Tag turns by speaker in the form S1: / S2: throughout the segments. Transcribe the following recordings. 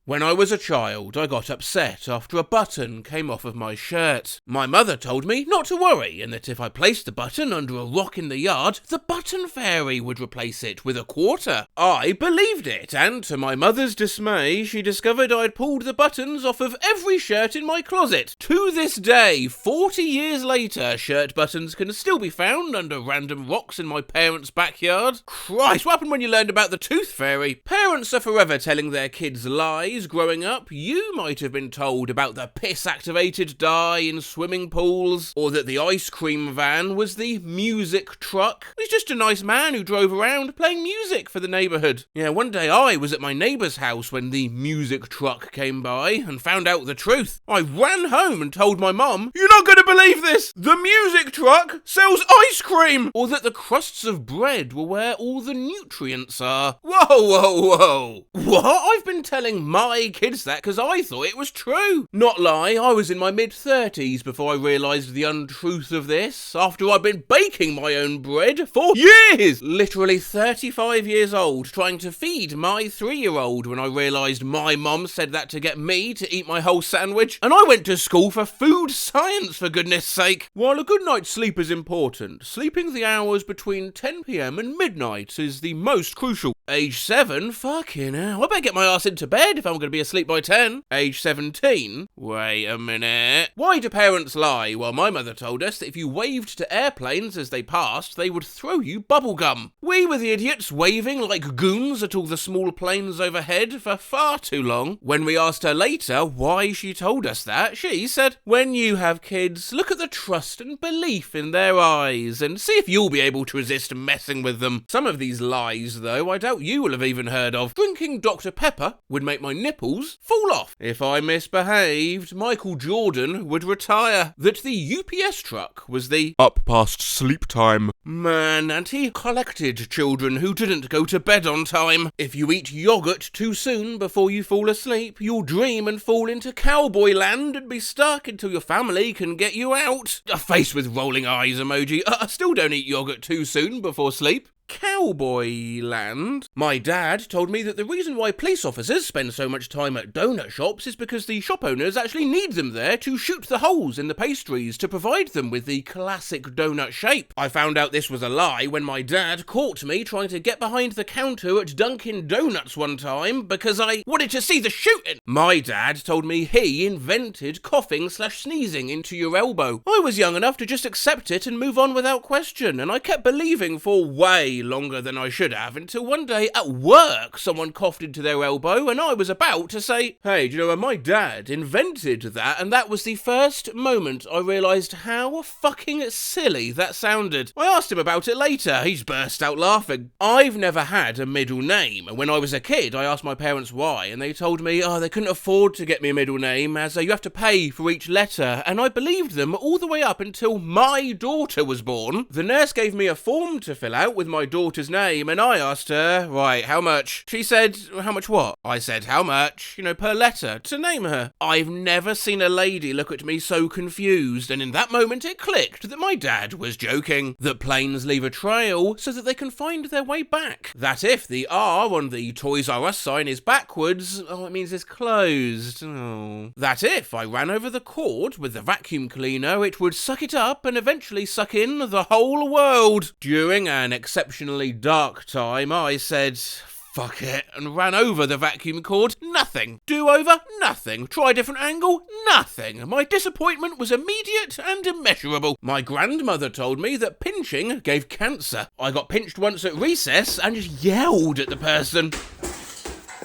S1: When I was a child, I got upset after a button came off of my shirt. My mother told me not to worry, and that if I placed the button under a rock in the yard, the button fairy would replace it with a quarter. I believed it, and to my mother's dismay, she discovered I'd pulled the buttons off of every shirt in my closet. To this day, 40 years later, shirt buttons can still be found under random rocks in my parents' backyard. Christ, what happened when you learned about the tooth fairy? Parents are forever telling their kids lies. Growing up, you might have been told about the piss-activated dye in swimming pools, or that the ice cream van was the music truck. It was just a nice man who drove around playing music for the neighbourhood. Yeah, one day I was at my neighbour's house when the music truck came by and found out the truth. I ran home and told my mum, "You're not going to believe this! The music truck sells ice cream!" Or that the crusts of bread were where all the nutrients are. Whoa, whoa, whoa. What? I've been telling my kids that because I thought it was true. Not lie, I was in my mid-30s before I realised the untruth of this, after I'd been baking my own bread for years! Literally 35 years old, trying to feed my 3-year-old when I realised my mum said that to get me to eat my whole sandwich, and I went to school for food science, for goodness sake. While a good night's sleep is important, sleeping the hours between 10 PM and midnight is the most crucial. Age 7? Fucking hell, I better get my ass into bed if I'm going to be asleep by 10. Age 17? Wait a minute. Why do parents lie? Well, my mother told us that if you waved to airplanes as they passed, they would throw you bubblegum. We were the idiots waving like goons at all the small planes overhead for far too long. When we asked her later why she told us that, she said, "When you have kids, look at the trust and belief in their eyes and see if you'll be able to resist messing with them." Some of these lies, though, I doubt you will have even heard of. Drinking Dr. Pepper would make my nipples fall off. If I misbehaved, Michael Jordan would retire. That the UPS truck was the up past sleep time man, and he collected children who didn't go to bed on time. If you eat yogurt too soon before you fall asleep, you'll dream and fall into cowboy land and be stuck until your family can get you out. A face with rolling eyes emoji. Still don't eat yogurt too soon before sleep. Cowboy land. My dad told me that the reason why police officers spend so much time at donut shops is because the shop owners actually need them there to shoot the holes in the pastries to provide them with the classic donut shape. I found out this was a lie when my dad caught me trying to get behind the counter at Dunkin' Donuts one time because I wanted to see the shooting. My dad told me he invented coughing/sneezing into your elbow. I was young enough to just accept it and move on without question, and I kept believing for way longer than I should have, until one day at work someone coughed into their elbow and I was about to say, "Hey, do you know my dad invented that?" And that was the first moment I realised how fucking silly that sounded. I asked him about it later. He's burst out laughing. I've never had a middle name. When I was a kid, I asked my parents why, and they told me they couldn't afford to get me a middle name as you have to pay for each letter, and I believed them all the way up until my daughter was born. The nurse gave me a form to fill out with my daughter's name, and I asked her, "Right, how much?" She said, "How much what?" I said, "How much, per letter, to name her." I've never seen a lady look at me so confused, and in that moment it clicked that my dad was joking. That planes leave a trail so that they can find their way back. That if the R on the Toys R Us sign is backwards, it means it's closed. That if I ran over the cord with the vacuum cleaner, it would suck it up and eventually suck in the whole world. During an exceptionally dark time, I said, "Fuck it," and ran over the vacuum cord. Nothing. Do over? Nothing. Try a different angle? Nothing. My disappointment was immediate and immeasurable. My grandmother told me that pinching gave cancer. I got pinched once at recess and just yelled at the person.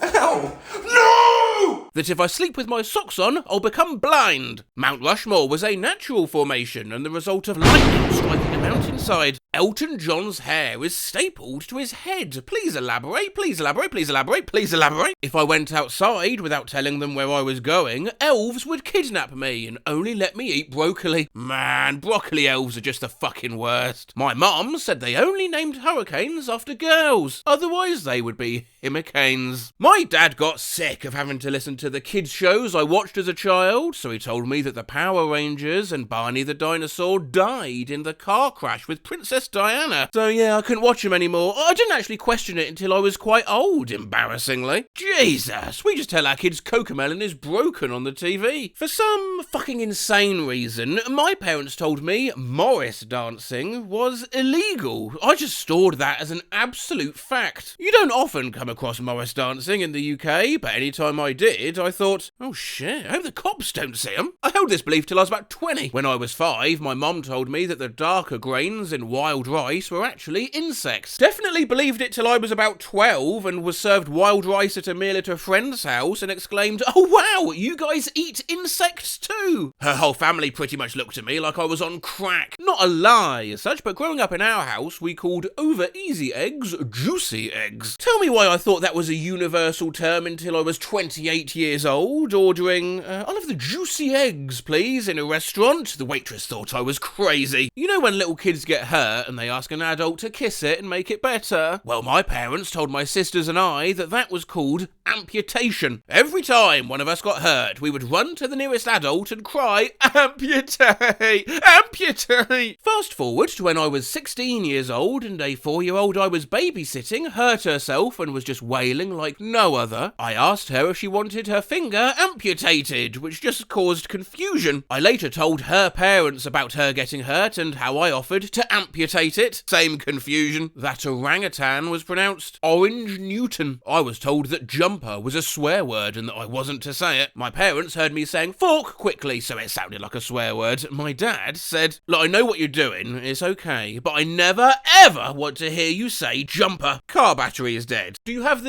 S1: Ow! No! That if I sleep with my socks on, I'll become blind. Mount Rushmore was a natural formation and the result of lightning striking a mountainside. Elton John's hair is stapled to his head. Please elaborate, please elaborate, please elaborate, please elaborate. If I went outside without telling them where I was going, elves would kidnap me and only let me eat broccoli. Man, broccoli elves are just the fucking worst. My mum said they only named hurricanes after girls, otherwise they would be Himmicanes. My dad got sick of having to listen to the kids' shows I watched as a child, so he told me that the Power Rangers and Barney the Dinosaur died in the car crash with Princess Diana. So yeah, I couldn't watch them anymore. I didn't actually question it until I was quite old, embarrassingly. Jesus, we just tell our kids Cocomelon is broken on the TV. For some fucking insane reason, my parents told me Morris dancing was illegal. I just stored that as an absolute fact. You don't often come across Morris dancing in the UK, but anytime I did, I thought, oh shit, I hope the cops don't see him. I held this belief till I was about 20. When I was 5, my mum told me that the darker grains in wild rice were actually insects. Definitely believed it till I was about 12 and was served wild rice at a meal at a friend's house and exclaimed, oh wow, you guys eat insects too. Her whole family pretty much looked at me like I was on crack. Not a lie as such, but growing up in our house, we called over easy eggs juicy eggs. Tell me why I thought that was a universal term until I was 28 years old, ordering, I'll have the juicy eggs, please, in a restaurant. The waitress thought I was crazy. You know when little kids get hurt and they ask an adult to kiss it and make it better? Well, my parents told my sisters and I that that was called amputation. Every time one of us got hurt, we would run to the nearest adult and cry, amputate, amputate. Fast forward to when I was 16 years old and a 4-year-old I was babysitting hurt herself and was just wailing like no other. I asked her if she wanted her finger amputated, which just caused confusion. I later told her parents about her getting hurt and how I offered to amputate it. Same confusion. That orangutan was pronounced Orange Newton. I was told that jumper was a swear word and that I wasn't to say it. My parents heard me saying fork quickly, so it sounded like a swear word. My dad said, look, I know what you're doing, it's okay, but I never ever want to hear you say jumper. Car battery is dead. Do you have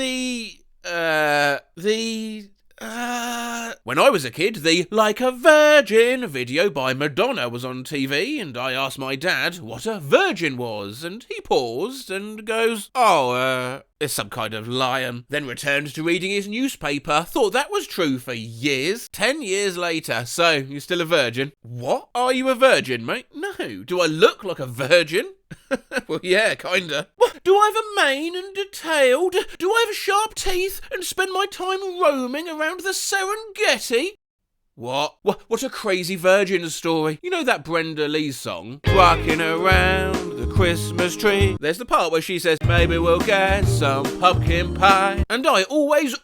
S1: When I was a kid, the Like a Virgin video by Madonna was on TV, and I asked my dad what a virgin was, and he paused and goes, it's some kind of lion. Then returned to reading his newspaper, thought that was true for years. 10 years later, so you're still a virgin? What? Are you a virgin, mate? No. Do I look like a virgin? Well, yeah, kinda. What? Do I have a mane and a tail? Do I have sharp teeth and spend my time roaming around the Serengeti? What? What a crazy virgin story. You know that Brenda Lee song? Rocking around the Christmas tree. There's the part where she says, maybe we'll get some pumpkin pie. And I always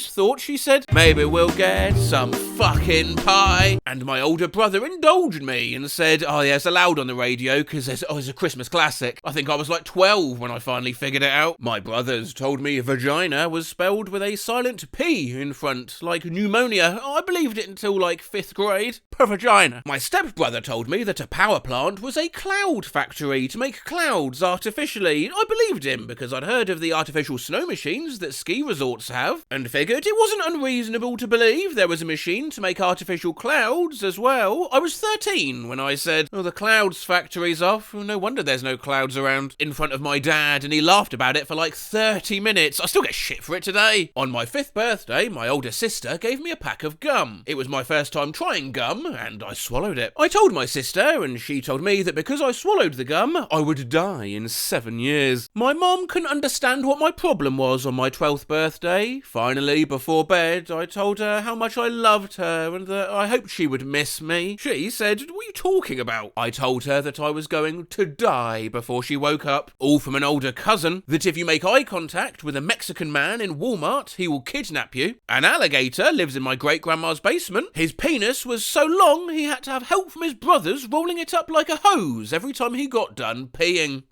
S1: thought she said, maybe we'll get some fucking pie. And my older brother indulged me and said, oh yeah, it's allowed on the radio because it's a Christmas classic. I think I was like 12 when I finally figured it out. My brothers told me vagina was spelled with a silent P in front, like pneumonia. I believed it until like 5th grade. Per vagina. My stepbrother told me that a power plant was a cloud factory to make clouds artificially. I believed him because I'd heard of the artificial snow machines that ski resorts have, and figured it wasn't unreasonable to believe there was a machine to make artificial clouds as well. I was 13 when I said, oh, the clouds factory's off. No wonder there's no clouds around, in front of my dad, and he laughed about it for like 30 minutes. I still get shit for it today. On my 5th birthday, my older sister gave me a pack of gum. It was my first time trying gum, and I swallowed it. I told my sister, and she told me that because I swallowed the gum, I would die in 7 years. My mom couldn't understand what my problem was on my 12th birthday. Finally, before bed, I told her how much I loved her and that I hoped she would miss me. She said, what are you talking about? I told her that I was going to die before she woke up. All from an older cousin, that if you make eye contact with a Mexican man in Walmart, he will kidnap you. An alligator lives in my great-grandma's basement. His penis was so long he had to have help from his brothers rolling it up like a hose every time he got done peeing.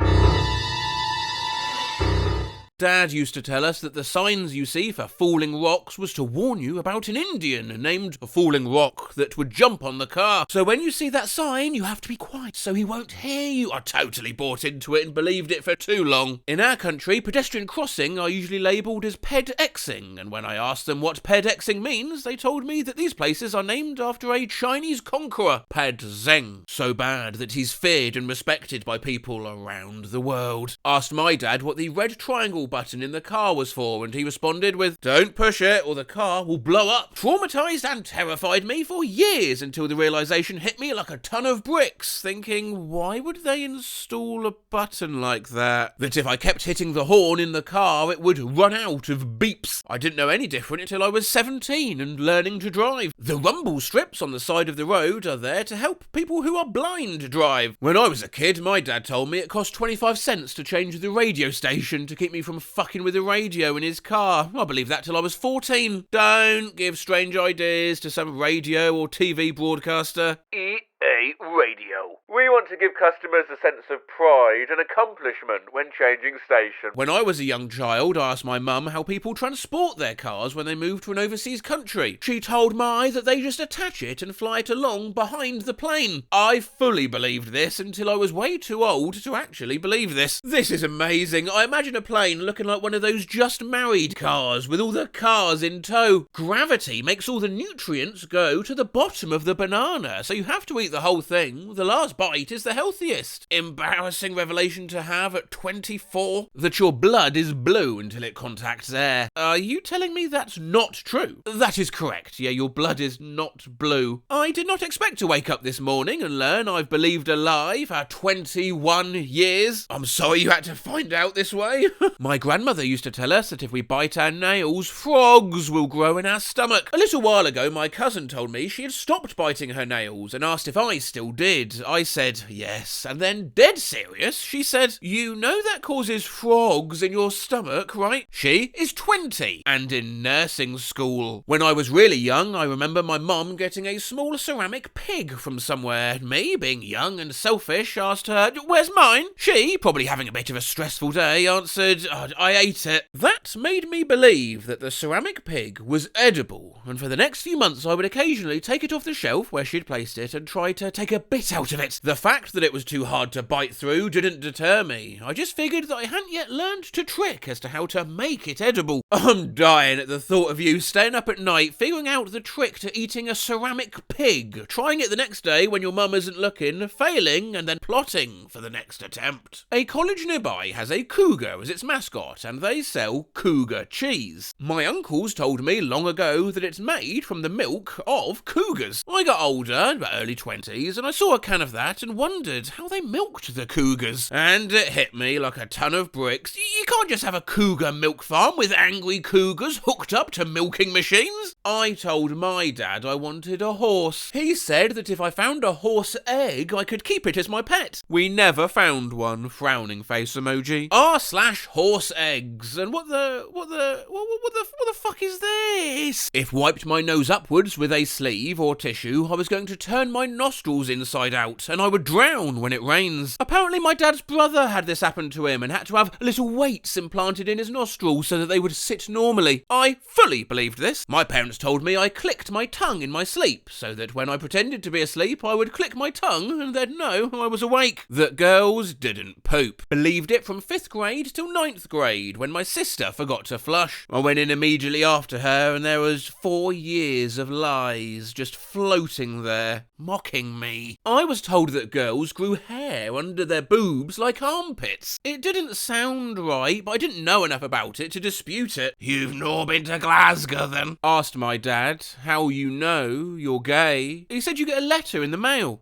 S1: Dad used to tell us that the signs you see for falling rocks was to warn you about an Indian named Falling Rock that would jump on the car. So when you see that sign, you have to be quiet so he won't hear you. I totally bought into it and believed it for too long. In our country, pedestrian crossing are usually labelled as ped-exing, and when I asked them what ped-exing means, they told me that these places are named after a Chinese conqueror, Pad Zheng. So bad that he's feared and respected by people around the world. Asked my dad what the red triangle control button in the car was for, and he responded with, "Don't push it or the car will blow up." Traumatized and terrified me for years until the realization hit me like a ton of bricks, thinking, why would they install a button like that? That if I kept hitting the horn in the car, it would run out of beeps. I didn't know any different until I was 17 and learning to drive. The rumble strips on the side of the road are there to help people who are blind drive. When I was a kid, my dad told me it cost 25 cents to change the radio station to keep me from fucking with the radio in his car. I believed that till I was 14. Don't give strange ideas to some radio or TV broadcaster. EA Radio. We want to give customers a sense of pride and accomplishment when changing station. When I was a young child, I asked my mum how people transport their cars when they move to an overseas country. She told me that they just attach it and fly it along behind the plane. I fully believed this until I was way too old to actually believe this. This is amazing. I imagine a plane looking like one of those just married cars with all the cars in tow. Gravity makes all the nutrients go to the bottom of the banana, so you have to eat the whole thing. The last bite is the healthiest. Embarrassing revelation to have at 24. That your blood is blue until it contacts air. Are you telling me that's not true? That is correct. Yeah, your blood is not blue. I did not expect to wake up this morning and learn I've believed a lie for 21 years. I'm sorry you had to find out this way. My grandmother used to tell us that if we bite our nails, frogs will grow in our stomach. A little while ago, my cousin told me she had stopped biting her nails and asked if I still did. I said yes, and then dead serious, she said, "You know that causes frogs in your stomach, right?" She is 20 and in nursing school. When I was really young, I remember my mum getting a small ceramic pig from somewhere. Me, being young and selfish, asked her, "Where's mine?" She, probably having a bit of a stressful day, answered, "I ate it." That made me believe that the ceramic pig was edible, and for the next few months I would occasionally take it off the shelf where she'd placed it and try to take a bit out of it. The fact that it was too hard to bite through didn't deter me. I just figured that I hadn't yet learned to trick as to how to make it edible. I'm dying at the thought of you staying up at night figuring out the trick to eating a ceramic pig, trying it the next day when your mum isn't looking, failing, and then plotting for the next attempt. A college nearby has a cougar as its mascot, and they sell cougar cheese. My uncles told me long ago that it's made from the milk of cougars. I got older, about early 20s, and I saw a can of that and wondered how they milked the cougars. And it hit me like a ton of bricks. You can't just have a cougar milk farm with angry cougars hooked up to milking machines. I told my dad I wanted a horse. He said that if I found a horse egg, I could keep it as my pet. We never found one. Frowning face emoji. r/horse eggs. And what the fuck is this? If wiped my nose upwards with a sleeve or tissue, I was going to turn my nostrils inside out, and I would drown when it rains. Apparently my dad's brother had this happen to him and had to have little weights implanted in his nostrils so that they would sit normally. I fully believed this. My parents told me I clicked my tongue in my sleep, so that when I pretended to be asleep, I would click my tongue and they'd know I was awake. That girls didn't poop. Believed it from 5th grade till 9th grade, when my sister forgot to flush. I went in immediately after her, and there was 4 years of lies just floating there, mocking me. I was told that girls grew hair under their boobs like armpits. It didn't sound right, but I didn't know enough about it to dispute it. "You've not been to Glasgow then?" asked my dad. "How you know you're gay?" He said you get a letter in the mail.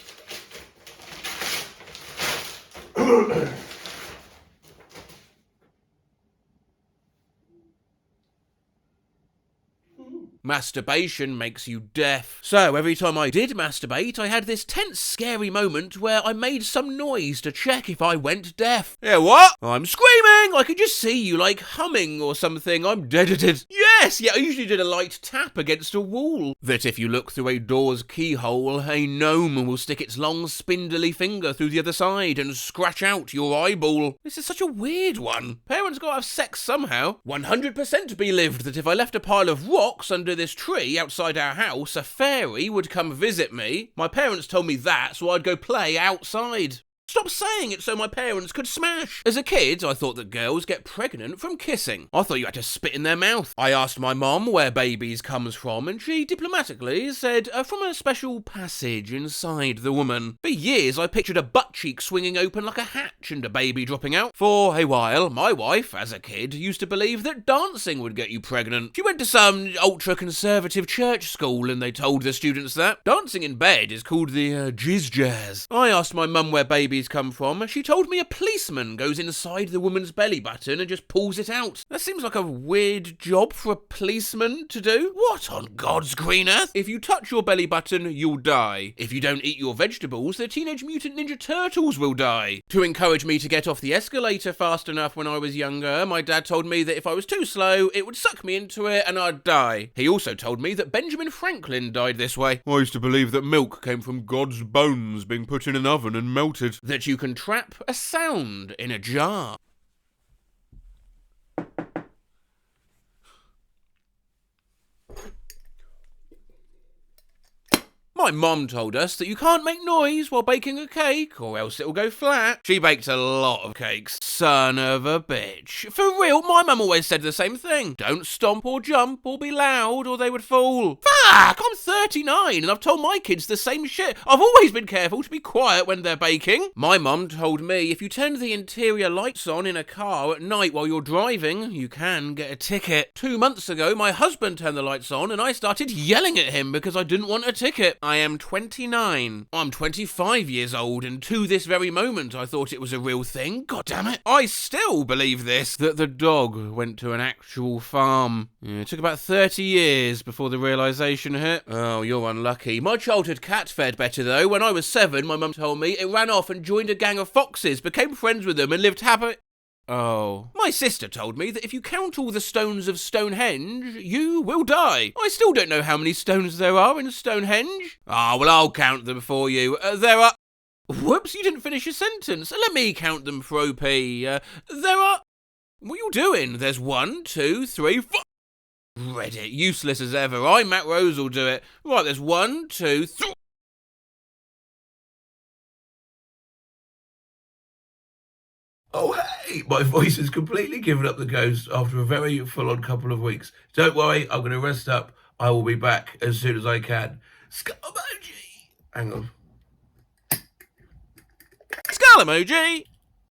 S1: Masturbation makes you deaf. So every time I did masturbate, I had this tense, scary moment where I made some noise to check if I went deaf. Yeah, what? I'm screaming! I could just see you, like, humming or something. I'm dead. Yes! Yeah, I usually did a light tap against a wall. That if you look through a door's keyhole, a gnome will stick its long, spindly finger through the other side and scratch out your eyeball. This is such a weird one. Parents gotta have sex somehow. 100% believed that if I left a pile of rocks under this tree outside our house, a fairy would come visit me. My parents told me that, so I'd go play outside. Stop saying it so my parents could smash. As a kid, I thought that girls get pregnant from kissing. I thought you had to spit in their mouth. I asked my mom where babies comes from, and she diplomatically said from a special passage inside the woman. For years, I pictured a butt cheek swinging open like a hatch and a baby dropping out. For a while, my wife, as a kid, used to believe that dancing would get you pregnant. She went to some ultra-conservative church school, and they told the students that dancing in bed is called the jizz jazz. I asked my mum where babies come from. She told me a policeman goes inside the woman's belly button and just pulls it out. That seems like a weird job for a policeman to do. What on God's green earth? If you touch your belly button, you'll die. If you don't eat your vegetables, the Teenage Mutant Ninja Turtles will die. To encourage me to get off the escalator fast enough when I was younger, my dad told me that if I was too slow, it would suck me into it and I'd die. He also told me that Benjamin Franklin died this way. I used to believe that milk came from God's bones being put in an oven and melted. That you can trap a sound in a jar. My mom told us that you can't make noise while baking a cake or else it'll go flat. She baked a lot of cakes. Son of a bitch. For real, my mum always said the same thing. Don't stomp or jump or be loud or they would fall. Fuck, I'm 39 and I've told my kids the same shit. I've always been careful to be quiet when they're baking. My mum told me if you turn the interior lights on in a car at night while you're driving, you can get a ticket. 2 months ago, my husband turned the lights on and I started yelling at him because I didn't want a ticket. I am 29. I'm 25 years old, and to this very moment I thought it was a real thing. God damn it. I still believe this, that the dog went to an actual farm. Yeah, it took about 30 years before the realisation hit. Oh, you're unlucky. My childhood cat fared better though. When I was 7, my mum told me it ran off and joined a gang of foxes, became friends with them and lived happy. Oh. My sister told me that if you count all the stones of Stonehenge, you will die. I still don't know how many stones there are in Stonehenge. Ah, well, I'll count them for you. There are... Whoops, you didn't finish your sentence. Let me count them for OP. There are... What are you doing? There's 1, 2, 3, 4... Reddit, useless as ever. Matt Rose will do it. Right, there's 1, 2, 3...
S2: Oh, hey, my voice has completely given up the ghost after a very full-on couple of weeks. Don't worry, I'm going to rest up. I will be back as soon as I can. Skull emoji. Hang on.
S1: Skull emoji!